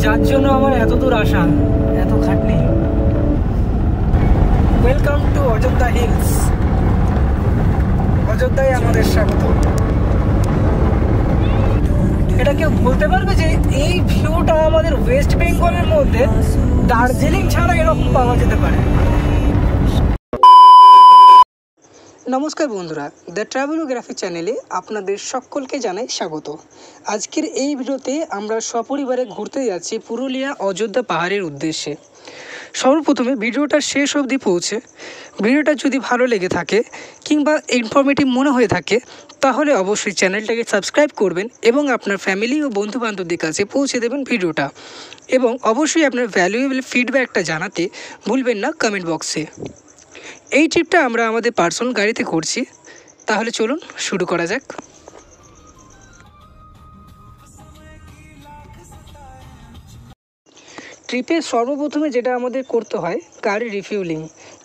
যার জন্য আমার এত দূর আসা, এত খাটনি। Welcome to Ayodhya hills. অযোধ্যায় আমাদের স্বাগত। এটা কেউ বলতে পারবে যে এই ভিউটা আমাদের ওয়েস্ট বেঙ্গলের মধ্যে দার্জিলিং ছাড়া এরকম পাওয়া যেতে পারে? নমস্কার বন্ধুরা, দ্য ট্রাভেলোগ্রাফি চ্যানেলে আপনাদের সকলকে জানাই স্বাগত। আজকের এই ভিডিওতে আমরা সপরিবারে ঘুরতে যাচ্ছি পুরুলিয়া অযোধ্যা পাহাড়ের উদ্দেশ্যে। সর্বপ্রথমে ভিডিওটা শেষ অবধি পৌঁছে ভিডিওটা যদি ভালো লেগে থাকে কিংবা ইনফরমেটিভ মনে হয়ে থাকে তাহলে অবশ্যই চ্যানেলটাকে সাবস্ক্রাইব করবেন এবং আপনার ফ্যামিলি ও বন্ধুবান্ধবদের কাছে পৌঁছে দেবেন ভিডিওটা, এবং অবশ্যই আপনার ভ্যালুয়েবল ফিডব্যাকটা জানাতে ভুলবেন না কমেন্ট বক্সে। এই ট্রিপটা আমরা আমাদের পার্সোনাল গাড়িতে করছি, তাহলে চলুন শুরু করা যাক। ট্রিপে সর্বপ্রথমে যেটা আমাদের করতে হয় গাড়ি রিফিউলিং।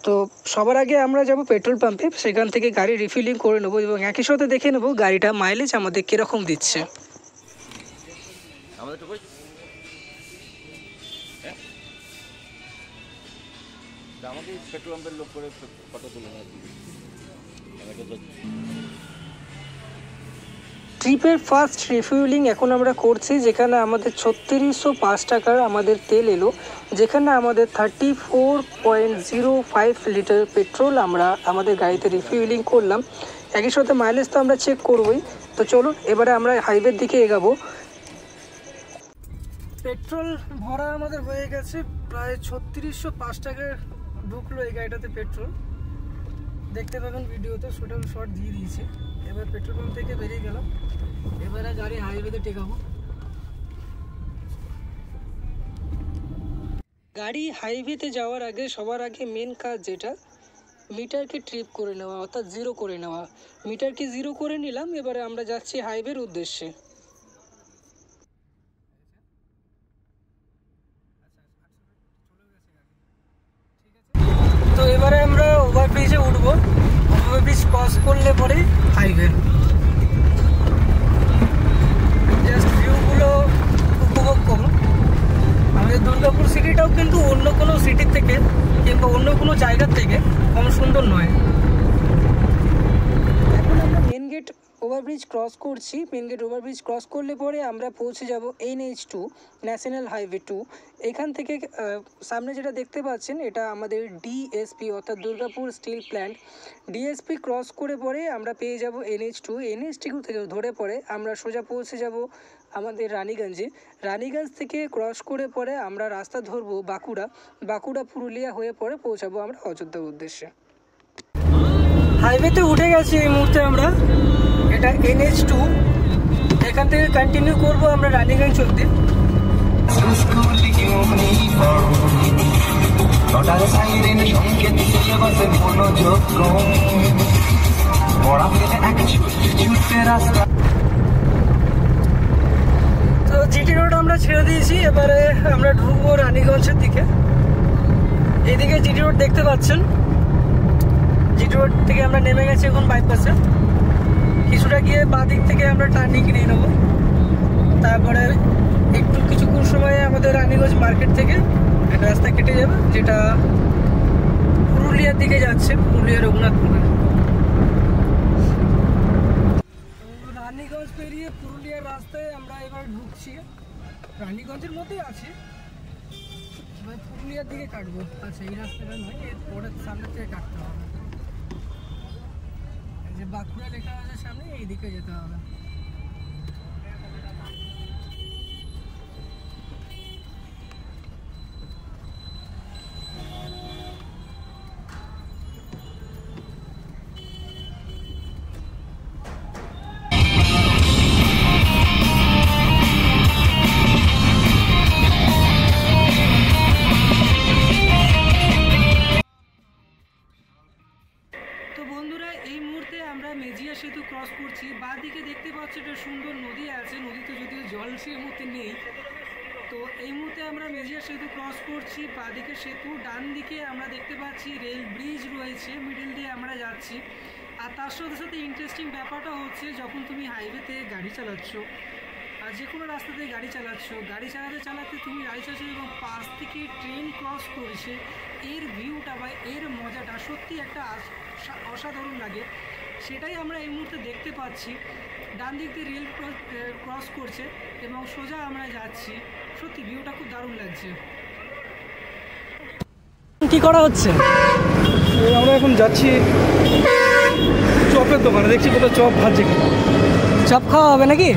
তো সবার আগে আমরা যাব পেট্রোল পাম্পে, সেখান থেকে গাড়ি রিফিউলিং করে নেবো এবং একই সাথে দেখে নেবো গাড়িটা মাইলেজ আমাদের কীরকম দিচ্ছে। ট্রিপের ফার্স্ট রিফিউলিং এখন আমরা করছি, যেখানে আমাদের 3605 টাকার আমাদের তেল এলো, যেখানে আমাদের 34.05 লিটার পেট্রোল আমরা আমাদের গাড়িতে রিফিউলিং করলাম। একই সাথে মাইলেজ তো আমরা চেক করবই। তো চলুন এবারে আমরা হাইওয়ের দিকে এগাবো। পেট্রোল ভরা আমাদের হয়ে গেছে, প্রায় 3605 টাকার ঢুকলো এই গাড়িটাতে পেট্রোল। দেখতে পাবেন ভিডিওতে শর্ট দিয়ে দিয়েছে। এবার পেট্রোল পাম্প থেকে বেরিয়ে গেলাম, এবারে গাড়ি হাইওয়েতে টেকাবো। গাড়ি হাইওয়েতে যাওয়ার আগে সবার আগে মেন কাজ যেটা মিটারকে ট্রিপ করে নেওয়া, অর্থাৎ জিরো করে নেওয়া। মিটারকে জিরো করে নিলাম, এবারে আমরা যাচ্ছি হাইওয়ের উদ্দেশ্যে। তো এবারে আমরা ওভারব্রিজে উঠবো। ওভারব্রিজ ক্রস করলে পরে হাইওয়ে। জাস্ট ভিউগুলো উপভোগ করুন। আমাদের দুর্গাপুর সিটিটাও কিন্তু অন্য কোনো সিটির থেকে কিংবা অন্য কোনো জায়গার থেকে কম সুন্দর নয়। এখন আমরা মেন গেট ওভারব্রিজ ক্রস করছি। মেন গেট ওভারব্রিজ ক্রস করলে পরে আমরা পৌঁছে যাব NH2, ন্যাশনাল হাইওয়ে 2। এখান থেকে সামনে যেটা দেখতে পাচ্ছেন এটা আমাদের DSP অর্থাৎ Durgapur steel plant. DSP cross করে পরে আমরা পেয়ে যাব NH2। NH2 থেকে ধরে পরে আমরা সোজা পৌঁছে যাব আমাদের রানীগঞ্জে। রানীগঞ্জ থেকে ক্রস করে পরে আমরা রাস্তা ধরবো বাঁকুড়া পুরুলিয়া হয়ে পরে পৌঁছাবো আমরা অযোধ্যার উদ্দেশ্যে। হাইওয়েতে উঠে গেছি এই মুহূর্তে আমরা। এটা NH2, এখান থেকে কন্টিনিউ করবো আমরা রানীগঞ্জ চলতে। তো জিটি রোড আমরা ছেড়ে দিয়েছি, এবারে আমরা ঢুকবো রানীগঞ্জের দিকে। এইদিকে জিটি রোড দেখতে পাচ্ছেন। জিটি রোড থেকে আমরা নেমে গেছি এখন বাইপাসে। কিছুটা গিয়ে বাঁ দিক থেকে আমরা টার্নিং নিয়ে নেবো। তারপরে কিছুক্ষণ সময়ে আমাদের রানীগঞ্জ মার্কেট থেকে একটা রাস্তা কেটে যাবে, যেটা পুরুলিয়ার দিকে যাচ্ছে, পুরুলিয়া রঘুনাথপুরে। রানীগঞ্জ পেরিয়ে পুরুলিয়ার রাস্তায় আমরা এবার ঢুকছি। রানীগঞ্জের মধ্যেই আছে, এবার পুরুলিয়ার দিকে কাটবো। আচ্ছা, এই রাস্তাটা নয়, এর পরের সামনে থেকে কাটতে হবে। যে বাঁকুড়া লেখা আছে সামনে, এই দিকে যেতে হবে। মেজিয়া সেতু ক্রস করছি। বাঁ দিকে দেখতে পাচ্ছি একটা সুন্দর নদী আছে, নদীতে যদিও জল সেই মুহূর্তে নেই। তো এই মুহূর্তে আমরা মেজিয়া সেতু ক্রস করছি, বাঁ দিকে সেতু, ডান দিকে আমরা দেখতে পাচ্ছি রেল ব্রিজ রয়েছে, মিডিল দিয়ে আমরা যাচ্ছি। আর তার সাথে সাথে ইন্টারেস্টিং ব্যাপারটা হচ্ছে, যখন তুমি হাইওয়েতে গাড়ি চালাচ্ছ আর যে কোনো রাস্তাতে গাড়ি চালাচ্ছ, গাড়ি চালাতে তুমি গাড়ি চালাচ্ছ এবং পাশ থেকে ট্রেন ক্রস করছে, এর ভিউটা বা এর মজাটা সত্যি একটা অসাধারণ লাগে। সেটাই আমরা এই মুহূর্তে দেখতে পাচ্ছি। ডান দিক দিয়ে রেল ক্রস করছে এবং সোজা আমরা যাচ্ছি, সত্যি ভিউটা খুব দারুণ লাগছে। কি করা হচ্ছে? আমরা এখন যাচ্ছি চপের দোকানে, দেখছি কোথাও চপ ভাজছে কি। চপ খাওয়া হবে নাকি?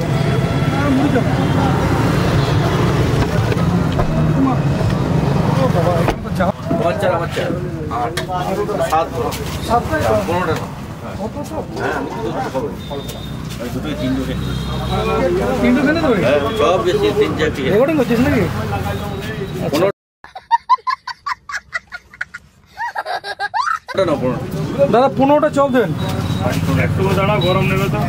রেকর্ডিং করছিস নাকি? দাদা 15টা চপ দেন। একটু দাঁড়া, গরম নেবে তো।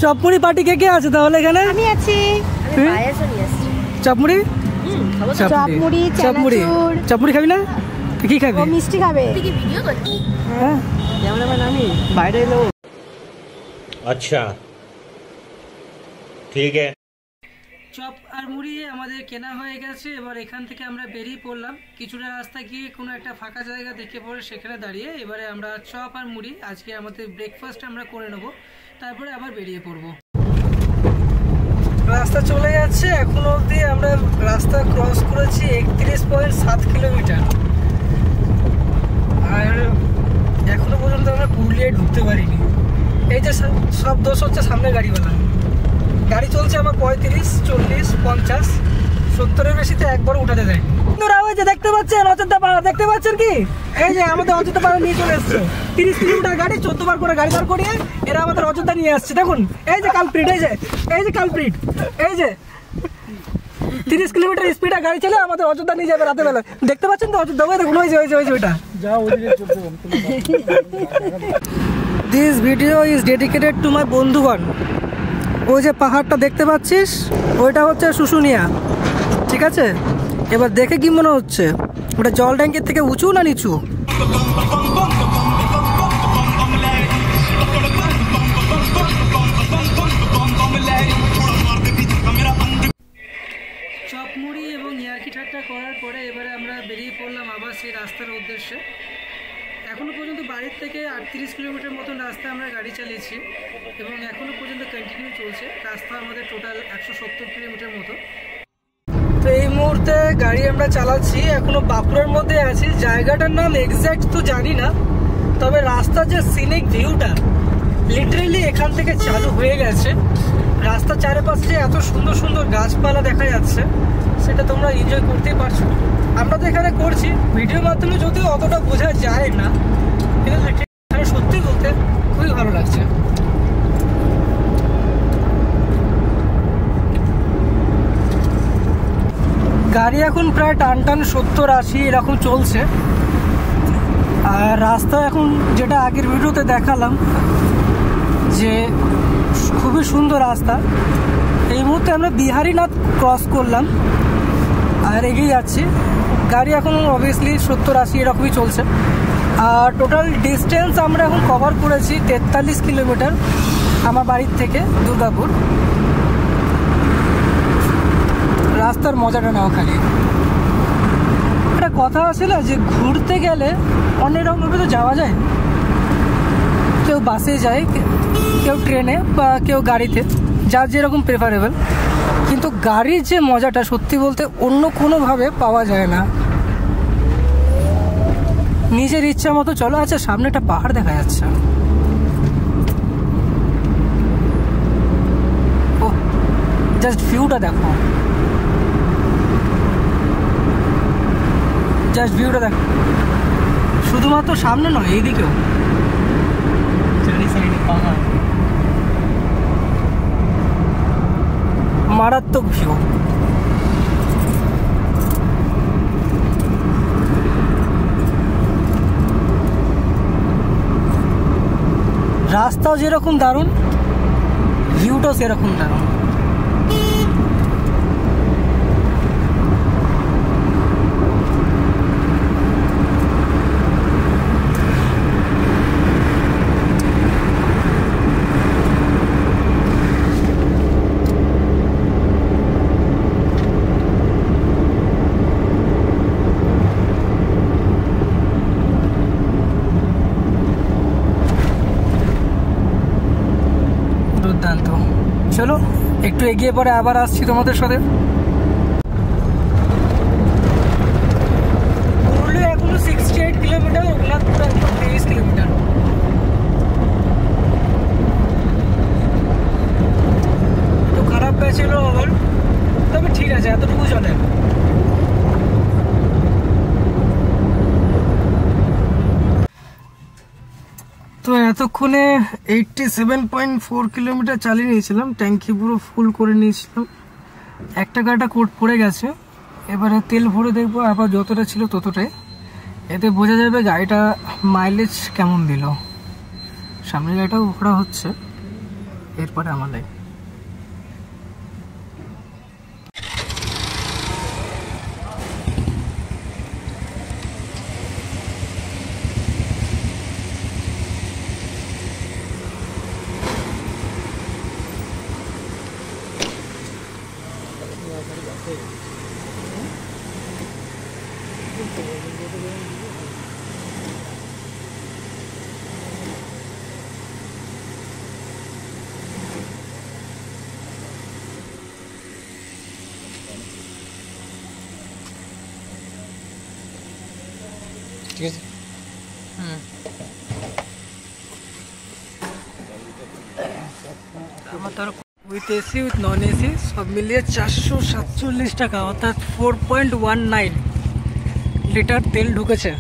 চপমুড়ি পার্টি কে কে আছে তাহলে এখানে? আমি আছি। চপমুড়ি চপমুড়ি, চপমুড়ি চানাচুর। চপমুড়ি খাবি না? তুই কি খাবি? ও মিষ্টি খাবে। হ্যাঁ আমি বাইরে এলো। अच्छा ठीक है। চপ আর মুড়ি আমাদের কেনা হয়ে গেছে। এবার এখান থেকে আমরা বেরিয়ে পড়লাম। কিছুটা রাস্তা গিয়ে কোনো একটা ফাঁকা জায়গা দেখে পড়ে সেখানে দাঁড়িয়ে এবারে আমরা চপ আর মুড়ি আজকে আমাদের ব্রেকফাস্ট আমরা করে নেব, তারপরে আবার বেরিয়ে পড়ব। রাস্তা চলে যাচ্ছে। এখন অবধি আমরা রাস্তা ক্রস করেছি 31.7 কিলোমিটার, আর এখনো পর্যন্ত আমরা পুরুলিয়ায় ঢুকতে পারিনি। এই যে সব দোষ হচ্ছে সামনে গাড়িওয়ালা। গাড়ি চলছে আমার 35, 40, 50, 70-এর বেশিতে একবার উঠাতে দেয়। বন্ধুরা ওই যে দেখতে পাচ্ছেন অযোধ্যা পাহাড়, দেখতে পাচ্ছেন কি? এই যে আমাদের অযোধ্যা পাহাড় নিয়ে চলে এসছে। 30 কিলোমিটার গাড়ি 14 বার করে গাড়ি দাঁড় করিয়ে এরা আমাদের অযোধ্যা নিয়ে আসছে। দেখুন এই যে কালপ্রিট, এই যে কালপ্রিট, এই যে 30 কিলোমিটার স্পিডে গাড়ি চলে আমাদের অযোধ্যা নিয়ে যাবে রাতে বেলা। দেখতে পাচ্ছেন তো অযোধ্যা? ওই দেখুন, ওই যে ওইটা। This video is dedicated to my বন্ধুগণ। ওই যে পাহাড়টা দেখতে পাচ্ছিস, ওইটা হচ্ছে শুশুনিয়া, ঠিক আছে? এবার দেখে কি মনে হচ্ছে, ওটা জল ট্যাঙ্কের থেকে উঁচু না নিচু? চপমুড়ি এবং ইয়ার্কি ঠাট্টা করার পরে এবারে আমরা বেরিয়ে পড়লাম আবার সেই রাস্তার উদ্দেশ্যে। এখনও পর্যন্ত বাড়ির থেকে 38 কিলোমিটার মতন রাস্তা আমরা গাড়ি চালিয়েছি এবং এখনও পর্যন্ত কন্টিনিউ চলছে। রাস্তা আমাদের টোটাল 170 কিলোমিটার মতো। তো এই মুহূর্তে গাড়ি আমরা চালাচ্ছি, এখনও বাঁকুড়ার মধ্যে আছি। জায়গাটার নাম এক্স্যাক্ট তো জানি না, তবে রাস্তার যে সিনিক ভিউটা লিটারেলি এখান থেকে চালু হয়ে গেছে। রাস্তার চারিপাশে এত সুন্দর সুন্দর গাছপালা দেখা যাচ্ছে, সেটা তোমরা এনজয় করতেই পারছো। আমরা তো এখানে করছি ভিডিওর মাধ্যমে, যদিও অতটা বোঝা যায় না, কিন্তু এখানে সত্যি বলতে খুবই ভালো লাগছে। গাড়ি এখন প্রায় টান 70-80 এরকম চলছে। আর রাস্তা এখন যেটা আগের ভিডিওতে দেখালাম যে খুবই সুন্দর রাস্তা। এই মুহূর্তে আমরা বিহারীনাথ ক্রস করলাম আর এগিয়ে যাচ্ছি। গাড়ি এখন অবভিয়াসলি 70-80 এরকমই চলছে। আর টোটাল ডিস্টেন্স আমরা এখন কভার করেছি 43 কিলোমিটার আমার বাড়ির থেকে দুর্গাপুর। রাস্তার মজাটা নাও খালি। একটা কথা আছে না যে ঘুরতে গেলে অনেক রকমভাবে তো যাওয়া যায়। কেউ বাসে যায়, কেউ ট্রেনে, বা কেউ গাড়িতে, যার যেরকম প্রেফারেবল। কিন্তু গাড়ির যে মজাটা সত্যি বলতে অন্য কোনোভাবে পাওয়া যায় না। নিজের ইচ্ছা মতো চলো। আচ্ছা, সামনে একটা পাহাড় দেখা যাচ্ছে। ও জাস্ট ভিউটা দেখো, জাস্ট ভিউটা দেখো। শুধুমাত্র সামনে নয়, এইদিকেও চারি সাইডে পাহাড়, মারাত্মক ভিউ। রাস্তাও যেরকম দারুণ, ভিউটাও সেরকম দারুণ। চলো একটু এগিয়ে পরে আবার আসছি তোমাদের সাথে। পুরুলিয়া এখনো 68 কিলোমিটার, রঘুনাথপুর এখনো 23 কিলোমিটার। তো খারাপ পেয়েছিল আবার, তবে ঠিক আছে, এতটুকু চলে। তো এতক্ষণে 87.4 কিলোমিটার চালিয়ে নিয়েছিলাম, ট্যাঙ্কি পুরো ফুল করে নিয়েছিলাম। একটা গাড়িটা কোট পড়ে গেছে, এবারে তেল ভরে দেখবো আবার যতটা ছিল ততটাই, এতে বোঝা যাবে গাড়িটা মাইলেজ কেমন দিল। সামনের গাড়িটাও ভরা হচ্ছে, এরপরে আমাদের ঠিক আছে। আমার তার with AC with non AC সব মিলিয়ে 447 টাকা, অর্থাৎ 4.19 লিটার তেল ঢুকেছে।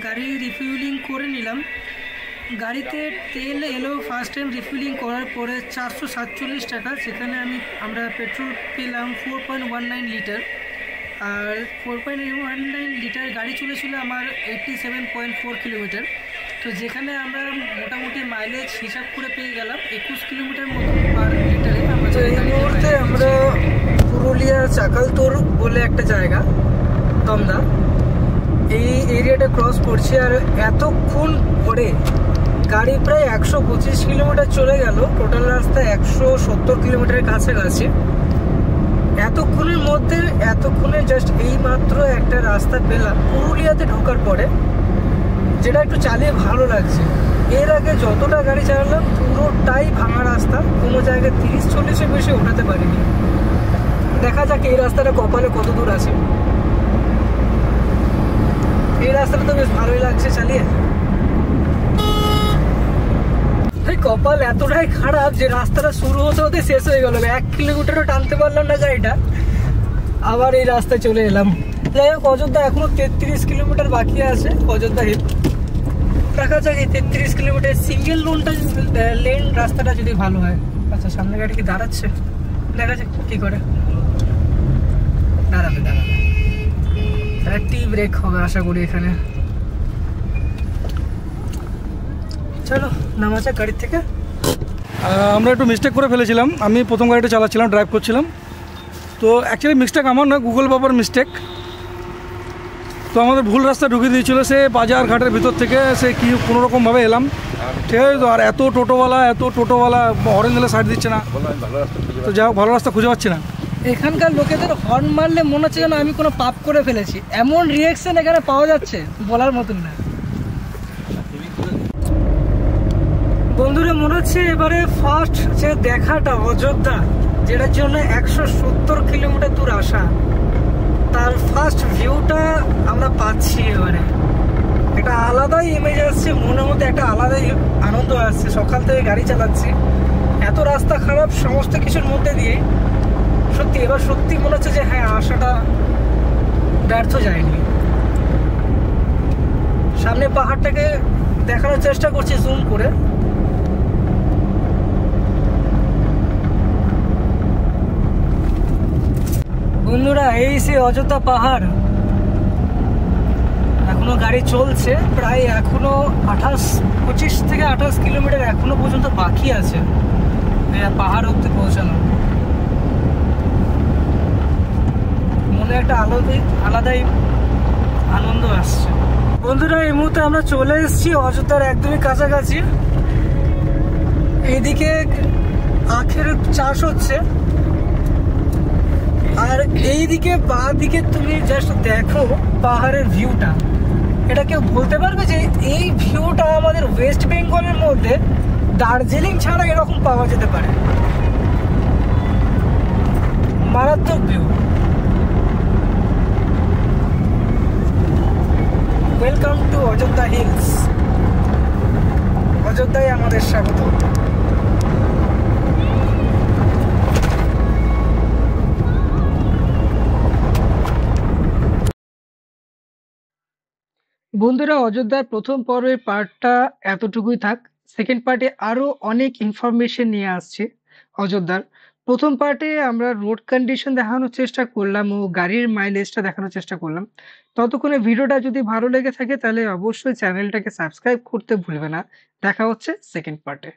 গাড়ি রিফিউলিং করে নিলাম, গাড়িতে তেল এলো ফার্স্ট টাইম রিফিলিং করার পরে 447 টাকা, সেখানে আমরা পেট্রোল পেলাম 4.19 লিটার। আর 4.19 লিটার গাড়ি চলেছিল আমার 87.4 কিলোমিটার। তো যেখানে আমরা মোটামুটি মাইলেজ হিসাব করে পেয়ে গেলাম 21 কিলোমিটার মতো পার লিটারে। এই মুহূর্তে আমরা পুরুলিয়া চাকালতোর বলে একটা জায়গা, দমদা, এই এরিয়াটা ক্রস করছি। আর এতক্ষণ পরে গাড়ি প্রায় 125 কিলোমিটার চলে গেল, টোটাল রাস্তা 170 কিলোমিটারের কাছাকাছি। এতক্ষণে জাস্ট এই মাত্র একটা রাস্তা পেলাম পুরুলিয়াতে ঢোকার পরে, যেটা একটু চালিয়ে ভালো লাগছে। এর আগে যতটা গাড়ি চালালাম পুরোটাই ভাঙা রাস্তা, কোনো জায়গায় 30-40-এর বেশি ওঠাতে পারিনি। দেখা যাক এই রাস্তাটা কপালে কত দূর আছে। এই রাস্তাটা তো বেশ ভালোই লাগছে চালিয়ে। কপাল এতটাই খারাপ যে রাস্তাটা শুরু হতে হতে শেষ হয়ে গেল, 1 কিলোমিটারও টানতে পারলাম না গাড়িটা, আবার এই রাস্তায় চলে এলাম। যাই হোক, অযোধ্যা এখনো 33 কিলোমিটার বাকি আছে, অযোধ্যা হিল। দেখা যাক এই 33 কিলোমিটার সিঙ্গেল লেন রাস্তাটা যদি ভালো হয়। আচ্ছা, সামনে গাড়ি কি দাঁড়াচ্ছে, দেখা যাক কি করে। দাঁড়াবে টি ব্রেক হবে আশা করি এখানে। চলো নামা যাক গাড়ির থেকে। আমরা একটু মিস্টেক করে ফেলেছিলাম। আমি প্রথম গাড়িটা চালাচ্ছিলাম, ড্রাইভ করছিলাম। তো অ্যাকচুয়ালি মিস্টেক আমার নয়, গুগল বাবার মিস্টেক। তো আমাদের ভুল রাস্তা ঢুকিয়ে দিয়েছিল সে বাজার ঘাটের ভিতর থেকে। সে কি কোনোরকমভাবে এলাম, ঠিক আছে। তো আর এত টোটোওয়ালা হরেন দিলে সাইড দিচ্ছে না। তো যাই হোক, ভালো রাস্তা খুঁজে পাচ্ছি না। এখানকার লোকেদের হর্ন মারলে মনে হচ্ছে যেন আমি কোনো পাপ করে ফেলেছি, এমন রিয়াকশন এখানে পাওয়া যাচ্ছে বলার মতন না। বন্ধুরা, মনে হচ্ছে এবারে ফার্স্ট যে দেখাটা অযোধ্যা, যেটার জন্য 170 কিলোমিটার দূর আসা, তার ফার্স্ট ভিউটা আমরা পাচ্ছি। এবারে একটা আলাদাই ইমেজ আসছে মনের মধ্যে, একটা আলাদাই আনন্দ আসছে। সকাল থেকে গাড়ি চালাচ্ছি, এত রাস্তা খারাপ, সমস্ত কিছুর মধ্যে দিয়ে সত্যি মনে হচ্ছে যে হ্যাঁ, আশাটা ব্যর্থ যায়নি। সামনে পাহাড়টাকে দেখানোর চেষ্টা করছি জুম করে। বন্ধুরা, এই সে অযোধ্যা পাহাড়। এখনো গাড়ি চলছে, প্রায় এখনো 25 থেকে 28 কিলোমিটার এখনো পর্যন্ত বাকি আছে পাহাড় অব্দি পৌঁছানো। মনে একটা আলাদাই আনন্দ আসছে। বন্ধুরা এই মুহূর্তে আমরা চলে এসেছি অযোধ্যার একদমই কাছাকাছি। এইদিকে আখের চাষ হচ্ছে, আর এইদিকে বাঁ দিকে তুমি জাস্ট দেখো পাহাড়ের ভিউটা। এটা কেউ বলতে পারবে যে এই ভিউটা আমাদের ওয়েস্ট বেঙ্গলের মধ্যে দার্জিলিং ছাড়া এরকম পাওয়া যেতে পারে? মারাত্মক view. Welcome to Ayodhya hills. অযোধ্যায় আমাদের স্বাগত। বন্ধুরা অযোধ্যার প্রথম পর্বের পার্টটা এতটুকুই থাক। সেকেন্ড পার্টে আরো অনেক ইনফরমেশন নিয়ে আসছে অযোধ্যার। প্রথম পার্টে আমরা রোড কন্ডিশন দেখানোর চেষ্টা করলাম ও গাড়ির মাইলেজটা দেখানোর চেষ্টা করলাম। ততক্ষণে ভিডিওটা যদি ভালো লেগে থাকে তাহলে অবশ্যই চ্যানেলটাকে সাবস্ক্রাইব করতে ভুলবে না। দেখা হচ্ছে সেকেন্ড পার্টে।